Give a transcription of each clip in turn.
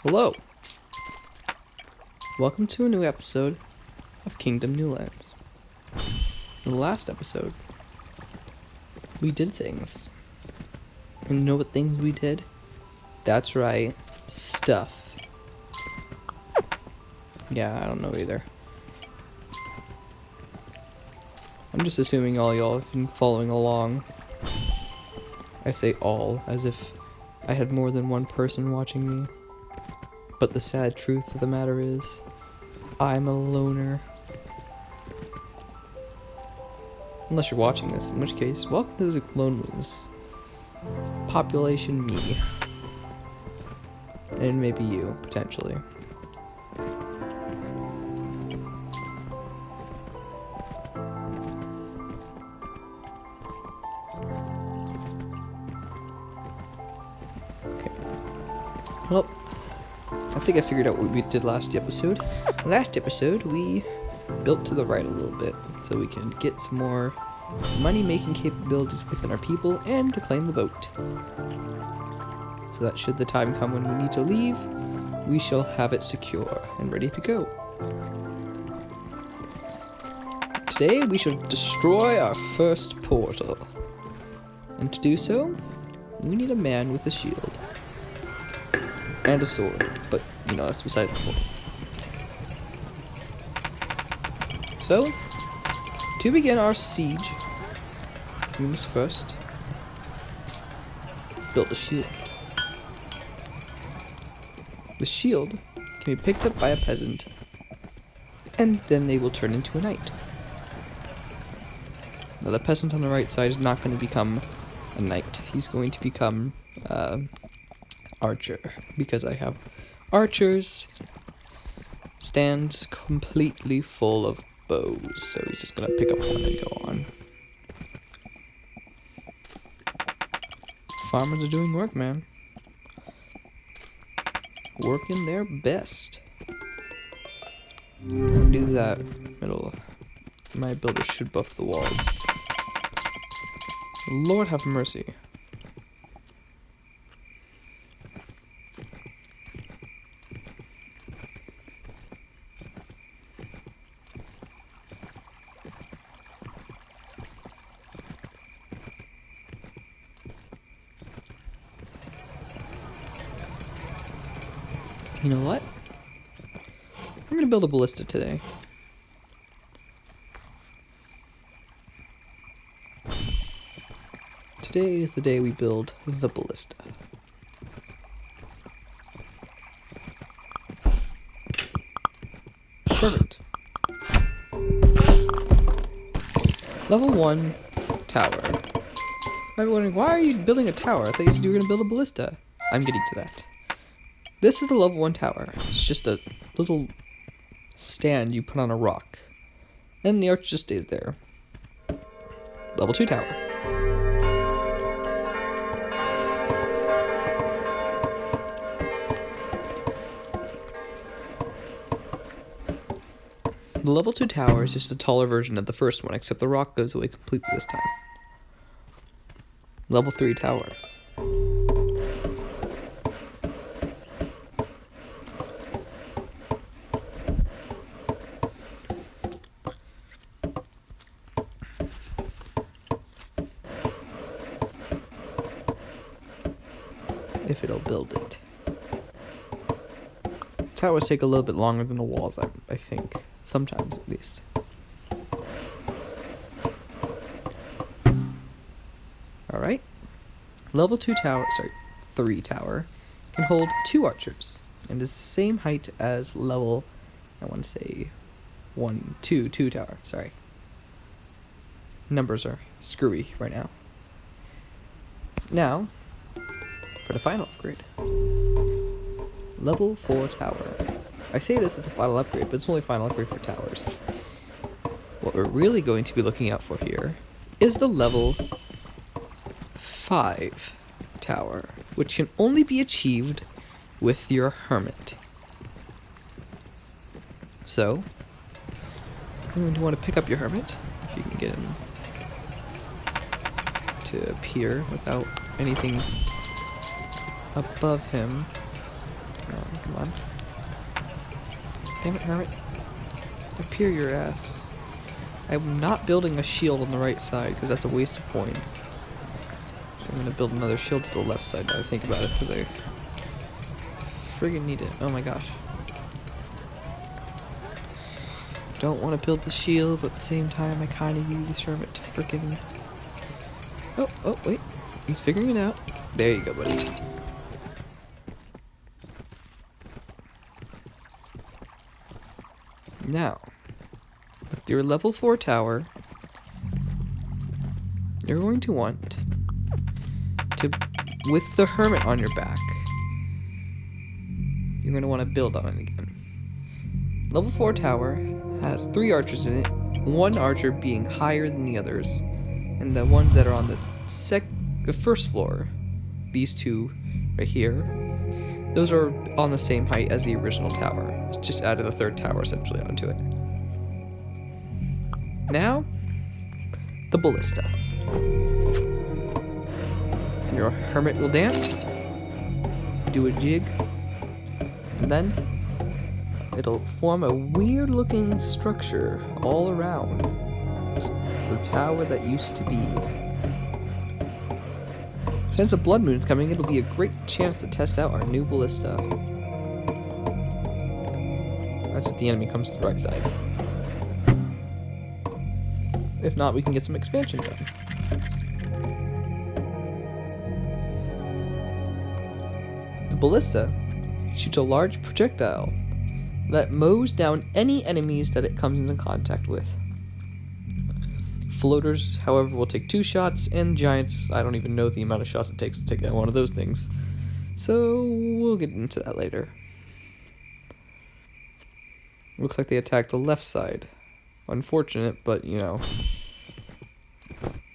Hello! Welcome to a new episode of Kingdom Newlands. In the last episode, we did things. And you know what things we did? That's right, stuff. Yeah, I don't know either. I'm just assuming all y'all have been following along. I say all, as if I had more than one person watching me. But the sad truth of the matter is, I'm a loner. Unless you're watching this, in which case, welcome to the loneliness. Population me. And maybe you, potentially. Okay. Well, I think I figured out what we did last episode. Last episode, we built to the right a little bit, so we can get some more money-making capabilities within our people and to claim the boat. So that should the time come when we need to leave, we shall have it secure and ready to go. Today, we shall destroy our first portal. And to do so, we need a man with a shield. And a sword, but, you know, that's beside the point. So, to begin our siege, we must first build a shield. The shield can be picked up by a peasant, and then they will turn into a knight. Now, the peasant on the right side is not going to become a knight. He's going to become archer, because I have archers stands completely full of bows, so he's just gonna pick up one and go on. Farmers are doing work, man. Working their best. Do that. My builder should buff the walls. Lord have mercy. You know what? I'm gonna build a ballista today. Today is the day we build the ballista. Perfect. Level 1 tower. I'm wondering, why are you building a tower? I thought you said you were gonna build a ballista. I'm getting to that. This is the level 1 tower. It's just a little stand you put on a rock. And the arch just stays there. Level 2 tower. The level 2 tower is just a taller version of the first one, except the rock goes away completely this time. Level 3 tower. If it'll build it. Towers take a little bit longer than the walls, I think. Sometimes, at least. Alright. Level 2 tower, 3 tower, can hold 2 archers, and is the same height as level, I want to say, 2 tower, sorry. Numbers are screwy right now. Now, for the final upgrade. Level 4 tower. I say this is a final upgrade, but it's only a final upgrade for towers. What we're really going to be looking out for here is the level 5 tower, which can only be achieved with your hermit. So, you're going to want to pick up your hermit, if you can get him to appear without anything above him. Oh, come on. Damn it, Hermit. Appear your ass. I'm not building a shield on the right side because that's a waste of point. So I'm gonna build another shield to the left side now I think about it because I friggin' need it. Oh my gosh. Don't want to build the shield, but at the same time I kind of use Hermit to friggin'... Oh, wait. He's figuring it out. There you go, buddy. Now, with your level 4 tower, you're going to want to, with the Hermit on your back, you're going to want to build on it again. Level 4 tower has 3 archers in it, 1 archer being higher than the others, and the ones that are on the first floor, these 2 right here, those are on the same height as the original tower. It's just added the 3rd tower essentially onto it. Now, the ballista. Your Hermit will dance, do a jig, and then it'll form a weird looking structure all around the tower that used to be. Since a blood moon is coming, it'll be a great chance to test out our new ballista. That's if the enemy comes to the right side. If not, we can get some expansion done. The ballista shoots a large projectile that mows down any enemies that it comes into contact with. Floaters, however, will take 2 shots, and giants, I don't even know the amount of shots it takes to take down one of those things. So, we'll get into that later. Looks like they attacked the left side. Unfortunate, but, you know,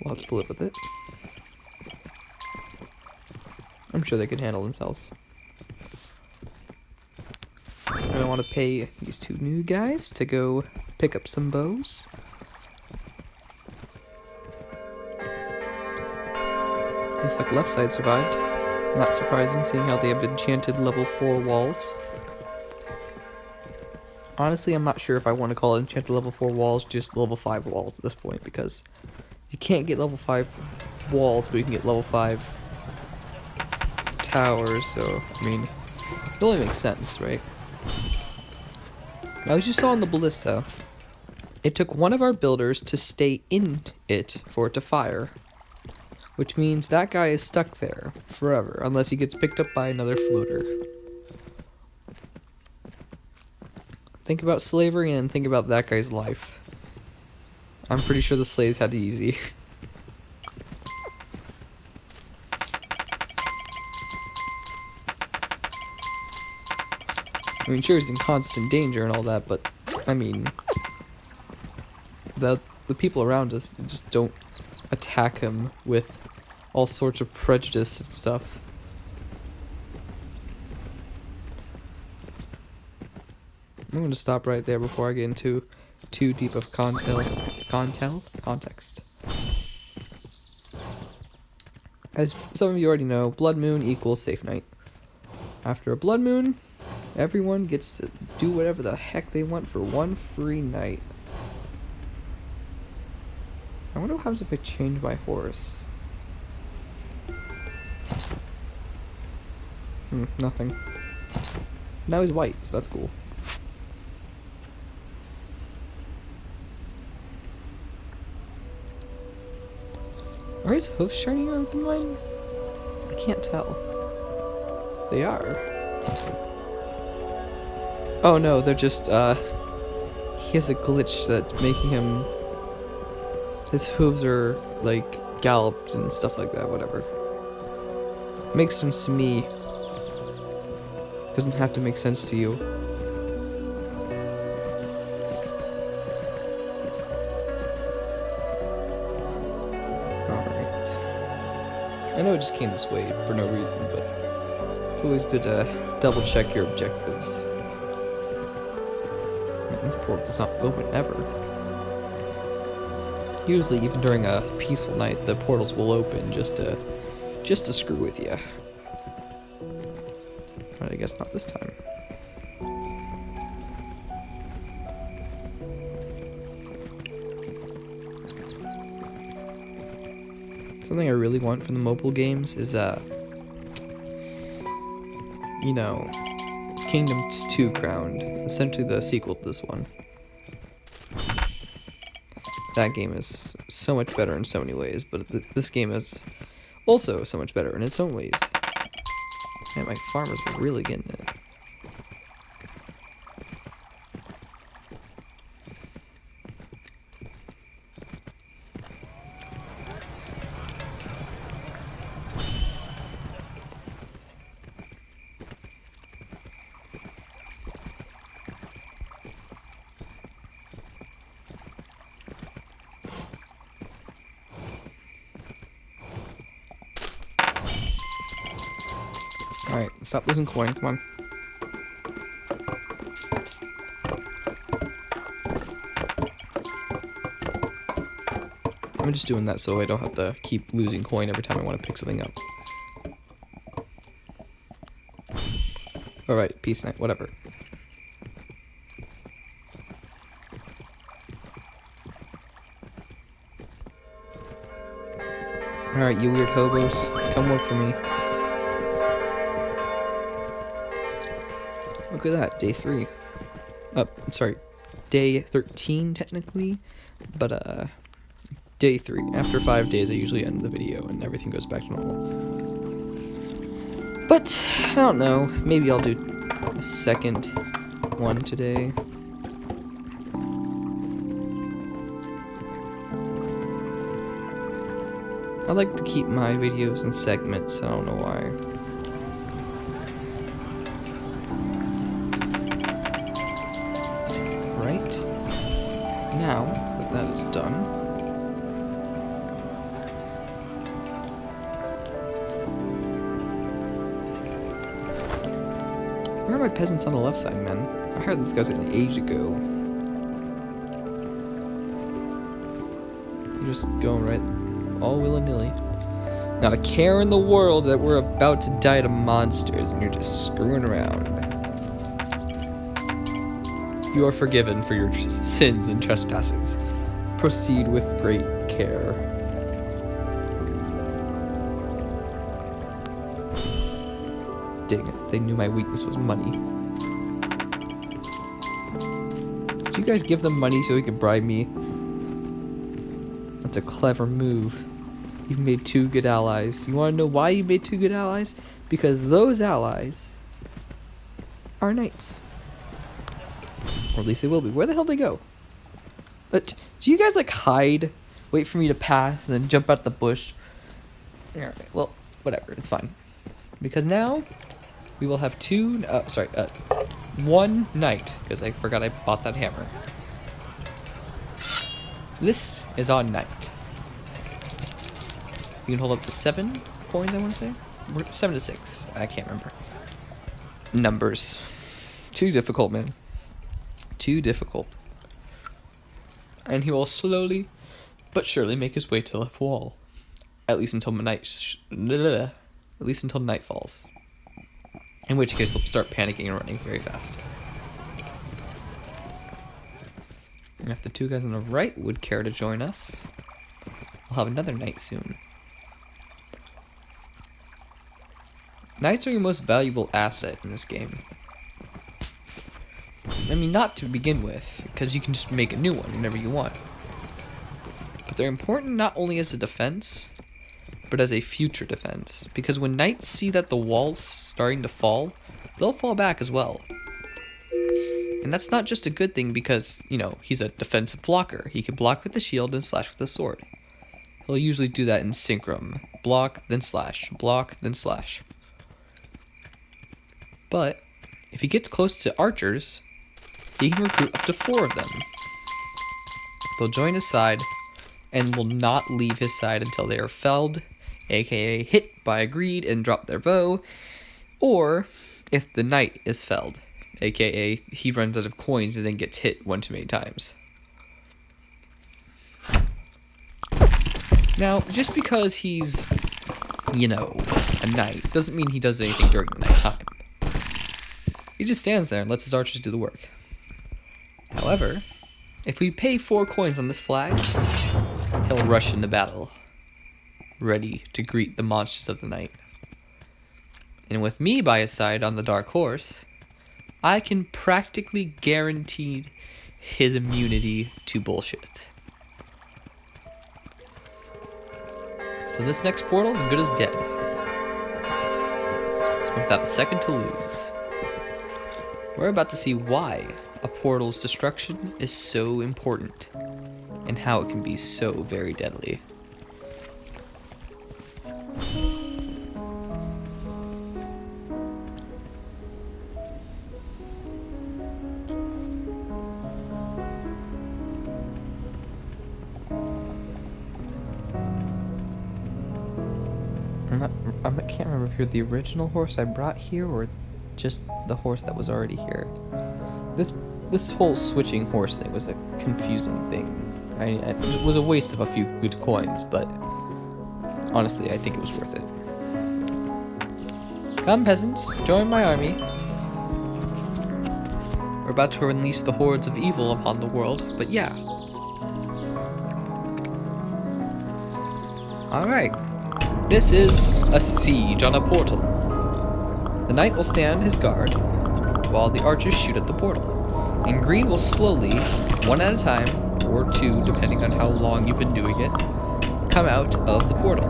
we'll have to live with it. I'm sure they can handle themselves. I want to pay these 2 new guys to go pick up some bows. Looks like left side survived. Not surprising, seeing how they have enchanted level 4 walls. Honestly, I'm not sure if I want to call it enchanted level 4 walls, just level 5 walls at this point, because you can't get level 5 walls, but you can get level 5 towers, so, I mean, it only makes sense, right? Now, as you saw in the ballista, it took one of our builders to stay in it for it to fire. Which means that guy is stuck there forever, unless he gets picked up by another floater. Think about slavery and think about that guy's life. I'm pretty sure the slaves had it easy. I mean, sure, he's in constant danger and all that, but, I mean, the people around us just don't attack him with all sorts of prejudice and stuff. I'm going to stop right there before I get into too deep of context. As some of you already know, blood moon equals safe night. After a blood moon, everyone gets to do whatever the heck they want for 1 free night. I wonder what happens if I change my horse. Nothing. Now he's white, so that's cool. Are his hoofs shinier than mine? I can't tell. They are. Oh no, they're just, he has a glitch that's making him... His hooves are, like, galloped and stuff like that, whatever. Makes sense to me. Doesn't have to make sense to you. Alright. I know it just came this way for no reason, but it's always good to double check your objectives. Man, this portal does not open ever. Usually, even during a peaceful night, the portals will open just to screw with you. Try to guess not this time. Something I really want from the mobile games is, you know, Kingdoms 2 Crowned, essentially the sequel to this one. That game is so much better in so many ways, but this game is also so much better in its own ways. Man, my farmers are really getting it. Alright, stop losing coin, come on. I'm just doing that so I don't have to keep losing coin every time I want to pick something up. Alright, peace night, whatever. Alright, you weird hobos, come work for me. Look at that, day 3. Sorry, day 13 technically, but day 3. After 5 days I usually end the video and everything goes back to normal. But, I don't know, maybe I'll do a second one today. I like to keep my videos in segments, I don't know why. Right? Now that that is done, where are my peasants on the left side, man? I hired these guys an age ago. You're just going right all willy-nilly. Not a care in the world that we're about to die to monsters and you're just screwing around. You are forgiven for your sins and trespasses. Proceed with great care. Dang it, they knew my weakness was money. Did you guys give them money so he could bribe me? That's a clever move. You've made 2 good allies. You want to know why you made 2 good allies? Because those allies are knights. Or at least they will be. Where the hell did they go? But do you guys like hide, wait for me to pass, and then jump out the bush? Alright, well, whatever, it's fine. Because now we will have 1 knight, because I forgot I bought that hammer. This is on knight. You can hold up to 7 coins, I want to say? 7 to 6, I can't remember. Numbers. Too difficult, man. Too difficult. And he will slowly but surely make his way to the left wall. At least until night falls. In which case he'll start panicking and running very fast. And if the 2 guys on the right would care to join us, we'll have another knight soon. Knights are your most valuable asset in this game. I mean, not to begin with, because you can just make a new one whenever you want. But they're important not only as a defense, but as a future defense. Because when knights see that the wall's starting to fall, they'll fall back as well. And that's not just a good thing because, you know, he's a defensive blocker. He can block with the shield and slash with the sword. He'll usually do that in synchron. Block, then slash. Block, then slash. But if he gets close to archers, he can recruit up to 4 of them. They'll join his side and will not leave his side until they are felled, aka hit by a greed and drop their bow, or if the knight is felled, aka he runs out of coins and then gets hit 1 too many times. Now, just because he's, you know, a knight, doesn't mean he does anything during the night time. He just stands there and lets his archers do the work. However, if we pay 4 coins on this flag, he'll rush into battle, ready to greet the monsters of the night. And with me by his side on the dark horse, I can practically guarantee his immunity to bullshit. So this next portal is as good as dead, without a second to lose. We're about to see why a portal's destruction is so important, and how it can be so very deadly. I can't remember if you're the original horse I brought here or just the horse that was already here. This whole switching horse thing was a confusing thing. It was a waste of a few good coins, but honestly, I think it was worth it. Come, peasants, join my army. We're about to unleash the hordes of evil upon the world, but yeah. Alright. This is a siege on a portal. The knight will stand his guard while the archers shoot at the portal. And green will slowly, one at a time, or 2 depending on how long you've been doing it, come out of the portal.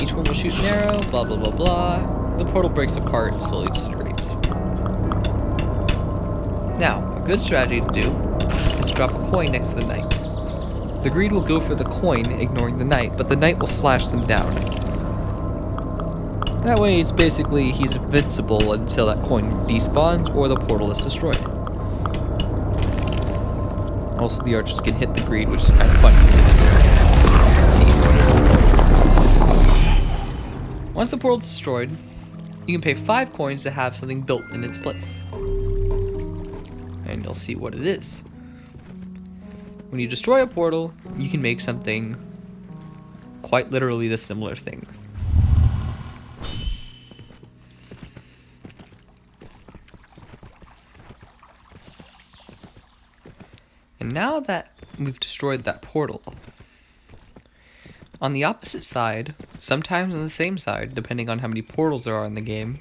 Each one will shoot an arrow, blah blah blah blah. The portal breaks apart and slowly disintegrates. Now, a good strategy to do is to drop a coin next to the knight. The green will go for the coin, ignoring the knight, but the knight will slash them down. That way, it's basically he's invincible until that coin despawns or the portal is destroyed. Also, the archers can hit the green, which is kind of fun to see. Once the portal is destroyed, you can pay 5 coins to have something built in its place. And you'll see what it is. When you destroy a portal, you can make something quite literally the similar thing. And now that we've destroyed that portal, on the opposite side, sometimes on the same side, depending on how many portals there are in the game,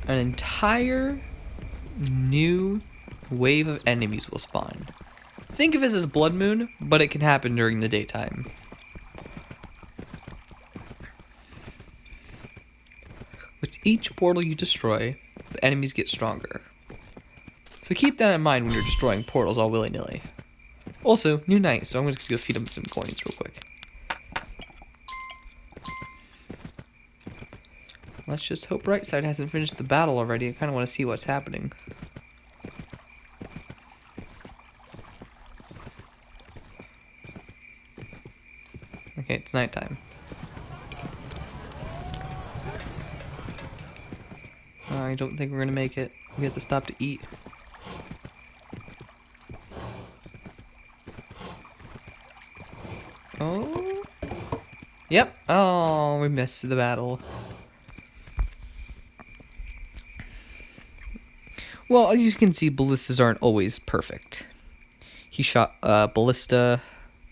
an entire new wave of enemies will spawn. Think of it as Blood Moon, but it can happen during the daytime. With each portal you destroy, the enemies get stronger. So keep that in mind when you're destroying portals all willy-nilly. Also, new night, so I'm just gonna go feed him some coins real quick. Let's just hope Brightside hasn't finished the battle already. I kind of want to see what's happening. Okay, it's nighttime. I don't think we're gonna make it. We have to stop to eat. Oh. Yep. Oh, we missed the battle. Well, as you can see, ballistas aren't always perfect. He shot a ballista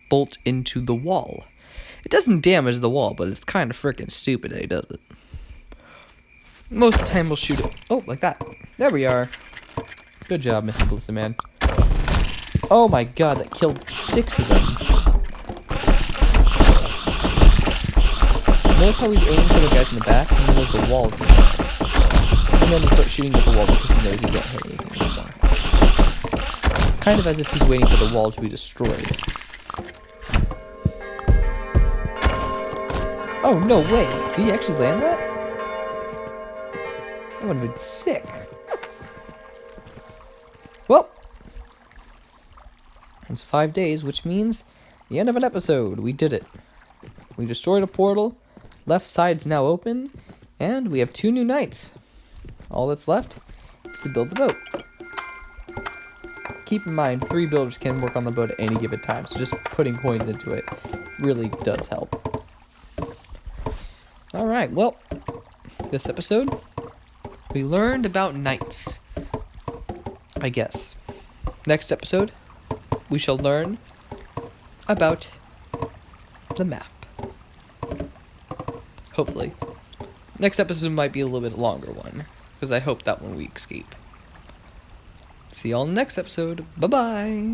bolt into the wall. It doesn't damage the wall, but it's kind of freaking stupid that he does it. Most of the time we'll shoot it. Oh, like that. There we are. Good job, Mr. Ballista Man. Oh my god, that killed 6 of them. Notice how he's aiming for the guys in the back, and he knows the wall's in there. And then he'll start shooting at the wall because he knows he can't hit anything anymore. Kind of as if he's waiting for the wall to be destroyed. Oh, no way! Did he actually land that? That would have been sick. Well, it's 5 days, which means the end of an episode. We did it. We destroyed a portal, left side's now open, and we have 2 new knights. All that's left is to build the boat. Keep in mind, 3 builders can work on the boat at any given time, so just putting coins into it really does help. Alright, well, this episode, We learned about knights, I guess. Next episode, we shall learn about the map. Hopefully. Next episode might be a little bit longer one, because I hope that one we escape. See y'all in the next episode. Bye-bye!